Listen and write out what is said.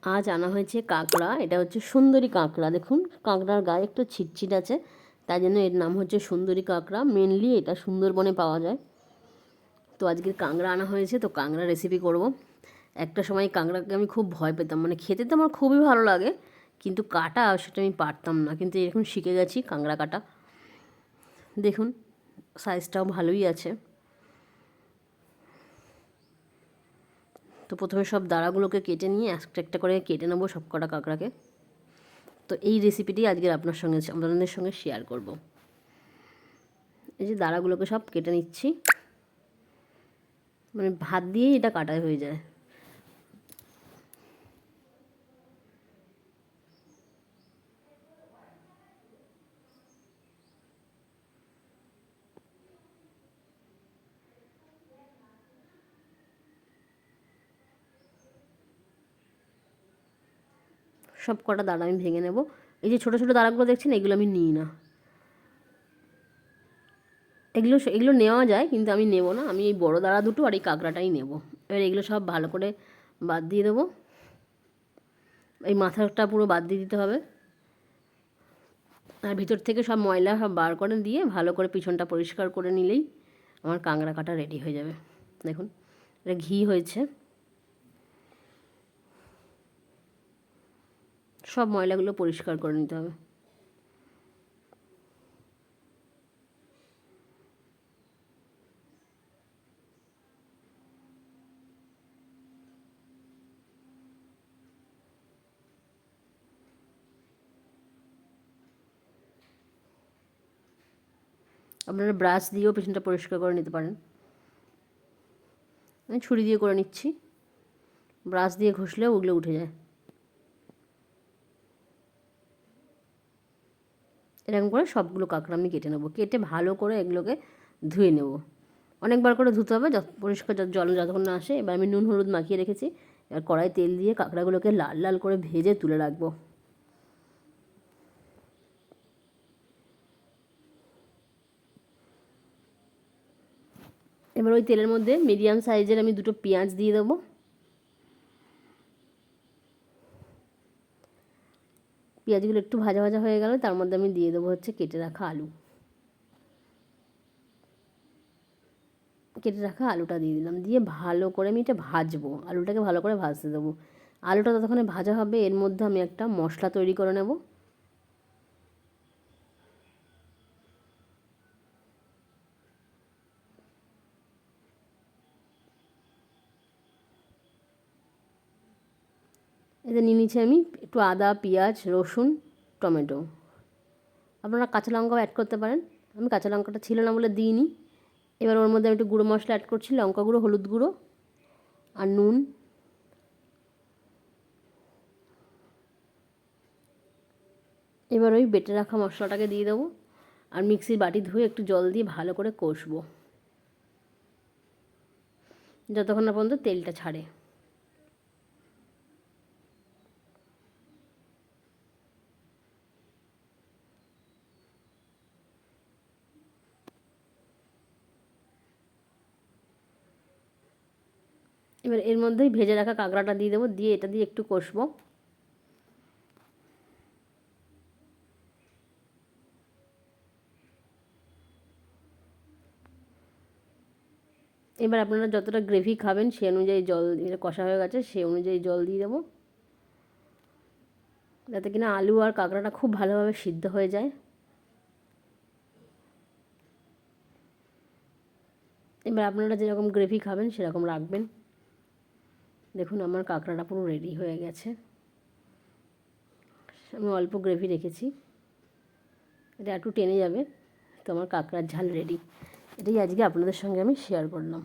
আজ আনা হয়েছে কাঁকড়া। এটা হচ্ছে সুন্দরী কাঁকড়া। দেখুন কাঁকড়ার গায়ে একটু ছিটছিট আছে, তাই জন্য এর নাম হচ্ছে সুন্দরী কাঁকড়া। মেনলি এটা সুন্দরবনে পাওয়া যায়। তো আজকে কাঁকড়া আনা হয়েছে, তো কাঁকড়া রেসিপি করব। একটা সময় কাঁকড়াকে আমি খুব ভয় পেতাম, মানে খেতে তো আমার খুবই ভালো লাগে, কিন্তু কাটা সেটা আমি পারতাম না। কিন্তু এখন শিখে গেছি কাঁকড়া কাটা। দেখুন সাইজটাও ভালোই আছে। তো প্রথমে সব দাঁড়াগুলোকে কেটে নিয়ে একটা একটা করে কেটে নেবো সব কটা কাঁকড়াকে। তো এই রেসিপিটি আজকে আপনাদের সঙ্গে শেয়ার করব। এই যে দাঁড়াগুলোকে সব কেটে নিচ্ছি, মানে ভাত দিয়েই এটা কাটা হয়ে যায়। সব কটা দাঁড়া আমি ভেঙে নেব। এই যে ছোটো ছোটো দাঁড়াগুলো দেখছেন, এগুলো আমি নিই না। এগুলো এগুলো নেওয়া যায়, কিন্তু আমি নেব না। আমি এই বড় দাঁড়া দুটো আর এই কাঁকড়াটাই নেব। এবার এগুলো সব ভালো করে বাদ দিয়ে দেবো। এই মাথাটা পুরো বাদ দিয়ে দিতে হবে, আর ভিতর থেকে সব ময়লা সব বার করে দিয়ে ভালো করে পিছনটা পরিষ্কার করে নিলেই আমার কাঁকড়া কাটা রেডি হয়ে যাবে। দেখুন এটা ঘি হয়েছে। সব ময়লাগুলো পরিষ্কার করে নিতে হবে। আপনারা ব্রাশ দিয়েও পেছনটা পরিষ্কার করে নিতে পারেন। আমি ছুরি দিয়ে করে নিচ্ছি, ব্রাশ দিয়ে ঘষলেও ওগুলো উঠে যায়। এরকম করে সবগুলো কাঁকড়া আমি কেটে নেবো। কেটে ভালো করে এগুলোকে ধুয়ে নেব। অনেকবার করে ধুতে হবে, পরিষ্কার জল যতক্ষণ না আসে। এবার আমি নুন হলুদ মাখিয়ে রেখেছি। এবার কড়াই তেল দিয়ে কাঁকড়াগুলোকে লাল লাল করে ভেজে তুলে রাখবো। এবার ওই তেলের মধ্যে মিডিয়াম সাইজের আমি দুটো পেঁয়াজ দিয়ে দেবো। পেঁয়াজগুলো একটু ভাজা ভাজা হয়ে গেলে তার মধ্যে আমি দিয়ে দেবো হচ্ছে কেটে রাখা আলু। কেটে রাখা আলুটা দিয়ে দিলাম, দিয়ে ভালো করে আমি এটা ভাজবো। আলুটাকে ভালো করে ভাজতে দেবো। আলুটা ততক্ষণে ভাজা হবে, এর মধ্যে আমি একটা মশলা তৈরি করে নেব। এতে নিয়ে নিচ্ছি আমি একটু আদা, পেঁয়াজ, রসুন, টমেটো। আপনারা কাঁচা লঙ্কাও অ্যাড করতে পারেন, আমি কাঁচা লঙ্কাটা ছিল না বলে দিইনি। এবার ওর মধ্যে আমি একটু গুঁড়ো মশলা অ্যাড করছি, লঙ্কা গুঁড়ো, হলুদ গুঁড়ো আর নুন। এবার ওই বেটে রাখা মশলাটাকে দিয়ে দেবো, আর মিক্সির বাটি ধুয়ে একটু জল দিয়ে ভালো করে কষবো যতক্ষণ না পর্যন্ত তেলটা ছাড়ে। এবার এর মধ্যেই ভেজে রাখা কাঁকড়াটা দিয়ে দেবো, দিয়ে এটা দিয়ে একটু কষবো। এবার আপনারা যতটা গ্রেভি খাবেন সেই অনুযায়ী জল, এটা কষা হয়ে গেছে সেই অনুযায়ী জল দিয়ে দেবো, যাতে কিনা আলু আর কাঁকড়াটা খুব ভালোভাবে সিদ্ধ হয়ে যায়। এবার আপনারা যেরকম গ্রেভি খাবেন সেরকম রাখবেন। দেখুন আমার কাঁকড়াটা পুরো রেডি হয়ে গেছে। আমি অল্প গ্রেভি রেখেছি, এটা একটু টেনে যাবে। তো আমার কাঁকড়ার ঝাল রেডি। এটাই আজকে আপনাদের সঙ্গে আমি শেয়ার করলাম।